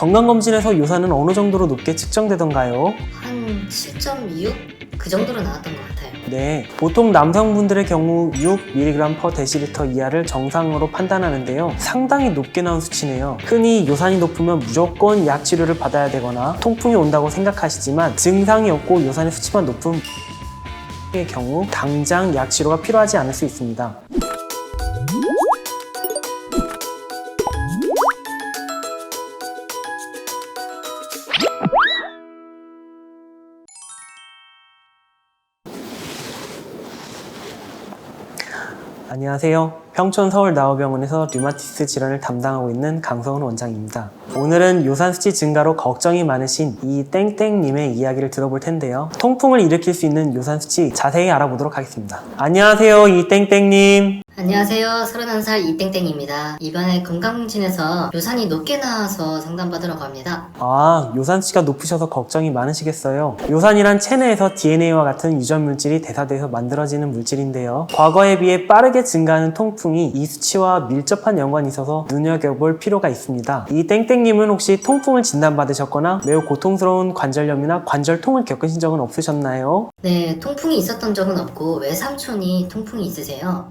건강검진에서 요산은 어느 정도로 높게 측정되던가요? 한 7.26? 그 정도로 나왔던 것 같아요. 네, 보통 남성분들의 경우 6mg/dL 이하를 정상으로 판단하는데요. 상당히 높게 나온 수치네요. 흔히 요산이 높으면 무조건 약 치료를 받아야 되거나 통풍이 온다고 생각하시지만 증상이 없고 요산의 수치만 높은 의 경우 당장 약 치료가 필요하지 않을 수 있습니다. 안녕하세요. 평촌 서울나우병원에서 류마티스 질환을 담당하고 있는 강성훈 원장입니다. 오늘은 요산 수치 증가로 걱정이 많으신 이 땡땡님의 이야기를 들어볼 텐데요. 통풍을 일으킬 수 있는 요산 수치 자세히 알아보도록 하겠습니다. 안녕하세요, 이 땡땡님. 안녕하세요. 31살 이땡땡입니다. 이번에 건강검진에서 요산이 높게 나와서 상담받으러 갑니다. 요산 수치가 높으셔서 걱정이 많으시겠어요. 요산이란 체내에서 DNA와 같은 유전 물질이 대사돼서 만들어지는 물질인데요. 과거에 비해 빠르게 증가하는 통풍이 이 수치와 밀접한 연관이 있어서 눈여겨볼 필요가 있습니다. 이 땡땡님은 혹시 통풍을 진단받으셨거나 매우 고통스러운 관절염이나 관절통을 겪으신 적은 없으셨나요? 네, 통풍이 있었던 적은 없고 외삼촌이 통풍이 있으세요.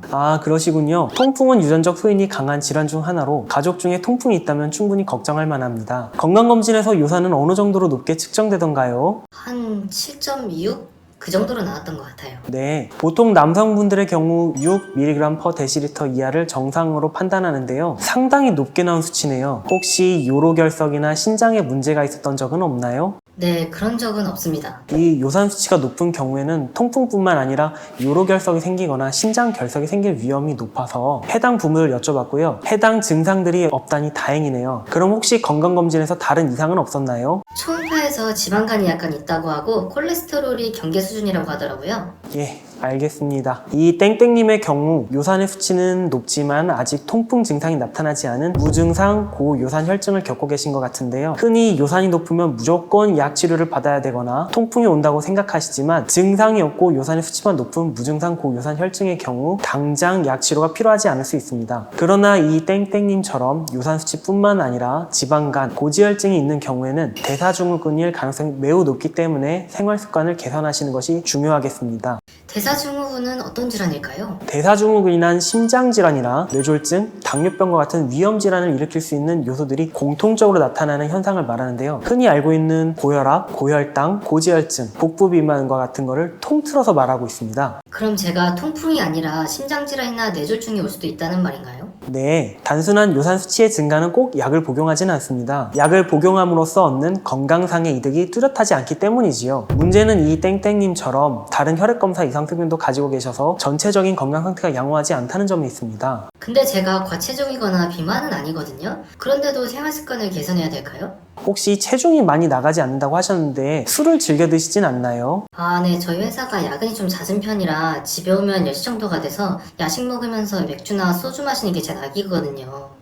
그러시군요. 통풍은 유전적 소인이 강한 질환 중 하나로 가족 중에 통풍이 있다면 충분히 걱정할 만합니다. 건강검진에서 요산은 어느 정도로 높게 측정되던가요? 한 7.26? 그 정도로 나왔던 것 같아요. 네, 보통 남성분들의 경우 6mg/dL 이하를 정상으로 판단하는데요. 상당히 높게 나온 수치네요. 혹시 요로결석이나 신장에 문제가 있었던 적은 없나요? 네, 그런 적은 없습니다. 이 요산 수치가 높은 경우에는 통풍뿐만 아니라 요로결석이 생기거나 신장결석이 생길 위험이 높아서 해당 부문을 여쭤봤고요. 해당 증상들이 없다니 다행이네요. 그럼 혹시 건강검진에서 다른 이상은 없었나요? 초음파에서 지방간이 약간 있다고 하고 콜레스테롤이 경계 수준이라고 하더라고요. 예, 알겠습니다. 이 땡땡님의 경우 요산의 수치는 높지만 아직 통풍 증상이 나타나지 않은 무증상 고요산 혈증을 겪고 계신 것 같은데요. 흔히 요산이 높으면 무조건 약 치료를 받아야 되거나 통풍이 온다고 생각하시지만 증상이 없고 요산의 수치만 높은 무증상 고요산 혈증의 경우 당장 약 치료가 필요하지 않을 수 있습니다. 그러나 이 땡땡님처럼 요산 수치뿐만 아니라 지방간, 고지혈증이 있는 경우에는 대사증후군일 가능성이 매우 높기 때문에 생활습관을 개선하시는 것이 중요하겠습니다. 대사증후군은 어떤 질환일까요? 대사증후군이란 심장질환이나 뇌졸중, 당뇨병과 같은 위험질환을 일으킬 수 있는 요소들이 공통적으로 나타나는 현상을 말하는데요. 흔히 알고 있는 고혈압, 고혈당, 고지혈증, 복부비만과 같은 거를 통틀어서 말하고 있습니다. 그럼 제가 통풍이 아니라 심장질환이나 뇌졸중이 올 수도 있다는 말인가요? 네, 단순한 요산 수치의 증가는 꼭 약을 복용하지는 않습니다. 약을 복용함으로써 얻는 건강상의 이득이 뚜렷하지 않기 때문이지요. 문제는 이 땡땡님처럼 다른 혈액검사 이상증도 가지고 계셔서 전체적인 건강 상태가 양호하지 않다는 점이 있습니다. 근데 제가 과체중이거나 비만은 아니거든요? 그런데도 생활습관을 개선해야 될까요? 혹시 체중이 많이 나가지 않는다고 하셨는데 술을 즐겨 드시진 않나요? 네. 저희 회사가 야근이 좀 잦은 편이라 집에 오면 10시 정도가 돼서 야식 먹으면서 맥주나 소주 마시는 게 제 낙이거든요.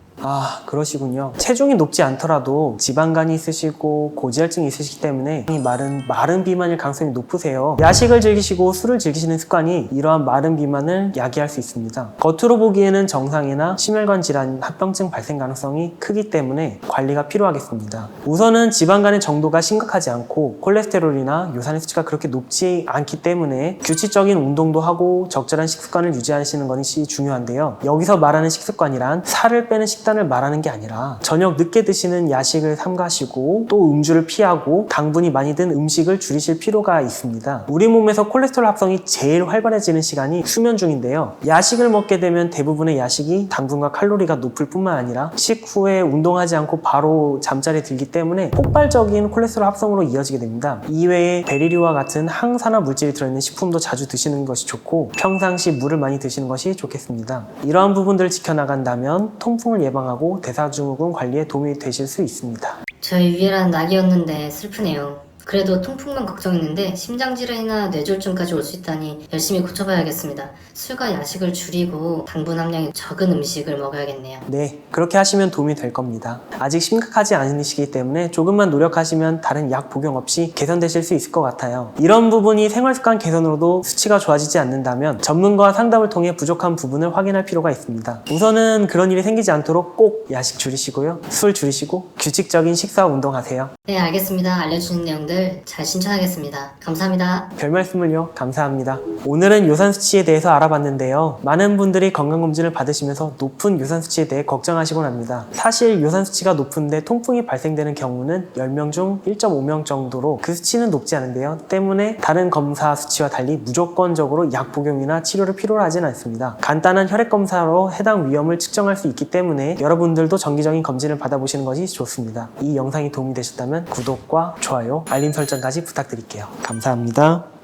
그러시군요. 체중이 높지 않더라도 지방간이 있으시고 고지혈증이 있으시기 때문에 마른 비만일 가능성이 높으세요. 야식을 즐기시고 술을 즐기시는 습관이 이러한 마른 비만을 야기할 수 있습니다. 겉으로 보기에는 정상이나 심혈관 질환, 합병증 발생 가능성이 크기 때문에 관리가 필요하겠습니다. 우선은 지방간의 정도가 심각하지 않고 콜레스테롤이나 요산의 수치가 그렇게 높지 않기 때문에 규칙적인 운동도 하고 적절한 식습관을 유지하시는 것이 중요한데요. 여기서 말하는 식습관이란 살을 빼는 식단을 말하는 게 아니라 저녁 늦게 드시는 야식을 삼가시고 또 음주를 피하고 당분이 많이 든 음식을 줄이실 필요가 있습니다. 우리 몸에서 콜레스테롤 합성이 제일 활발해지는 시간이 수면 중인데요. 야식을 먹게 되면 대부분의 야식이 당분과 칼로리가 높을 뿐만 아니라 식후에 운동하지 않고 바로 잠자리에 들기 때문에 폭발적인 콜레스테롤 합성으로 이어지게 됩니다. 이외에 베리류와 같은 항산화 물질이 들어있는 식품도 자주 드시는 것이 좋고 평상시 물을 많이 드시는 것이 좋겠습니다. 이러한 부분들을 지켜나간다면 통풍을 예방하고 대사증후군 관리에 도움이 되실 수 있습니다. 저의 유일한 낙이었는데 슬프네요. 그래도 통풍만 걱정했는데 심장질환이나 뇌졸중까지 올 수 있다니 열심히 고쳐봐야겠습니다. 술과 야식을 줄이고 당분 함량이 적은 음식을 먹어야겠네요. 네, 그렇게 하시면 도움이 될 겁니다. 아직 심각하지 않으시기 때문에 조금만 노력하시면 다른 약 복용 없이 개선되실 수 있을 것 같아요. 이런 부분이 생활습관 개선으로도 수치가 좋아지지 않는다면 전문가와 상담을 통해 부족한 부분을 확인할 필요가 있습니다. 우선은 그런 일이 생기지 않도록 꼭 야식 줄이시고요. 술 줄이시고 규칙적인 식사와 운동하세요. 네, 알겠습니다. 알려주는 내용들 잘 실천하겠습니다. 감사합니다. 별 말씀을요. 감사합니다. 오늘은 요산 수치에 대해서 알아봤는데요. 많은 분들이 건강검진을 받으시면서 높은 요산 수치에 대해 걱정하시곤 합니다. 사실 요산 수치가 높은데 통풍이 발생되는 경우는 10명 중 1.5명 정도로 그 수치는 높지 않은데요. 때문에 다른 검사 수치와 달리 무조건적으로 약 복용이나 치료를 필요로 하진 않습니다. 간단한 혈액 검사로 해당 위험을 측정할 수 있기 때문에 여러분들도 정기적인 검진을 받아보시는 것이 좋습니다. 이 영상이 도움이 되셨다면 구독과 좋아요, 알림 설정까지 부탁드릴게요. 감사합니다.